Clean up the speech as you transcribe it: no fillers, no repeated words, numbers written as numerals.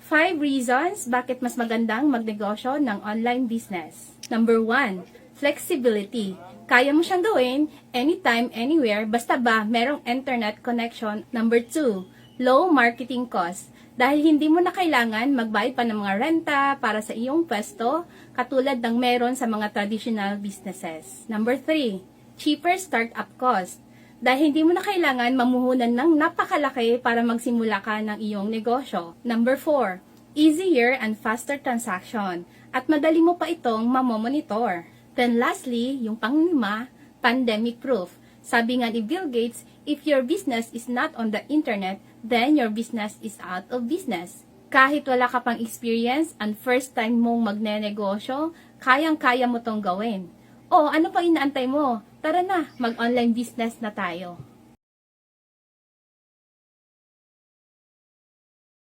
5 reasons bakit mas magandang magnegosyo ng online business. Number 1, flexibility. Kaya mo siyang gawin anytime, anywhere, basta ba merong internet connection. Number 2, low marketing cost. Dahil hindi mo na kailangan magbayad pa ng mga renta para sa iyong pwesto, katulad ng meron sa mga traditional businesses. Number 3, cheaper startup cost. Dahil hindi mo na kailangan mamuhunan ng napakalaki para magsimula ka ng iyong negosyo. Number 4, easier and faster transaction. At madali mo pa itong mamomonitor. Then lastly, yung pang-5, pandemic proof. Sabi nga ni Bill Gates, if your business is not on the internet, then your business is out of business. Kahit wala ka pang experience and first time mong magne-negosyo, kayang-kaya mo tong gawin. O ano pa inaantay mo? Tara na, mag-online business na tayo.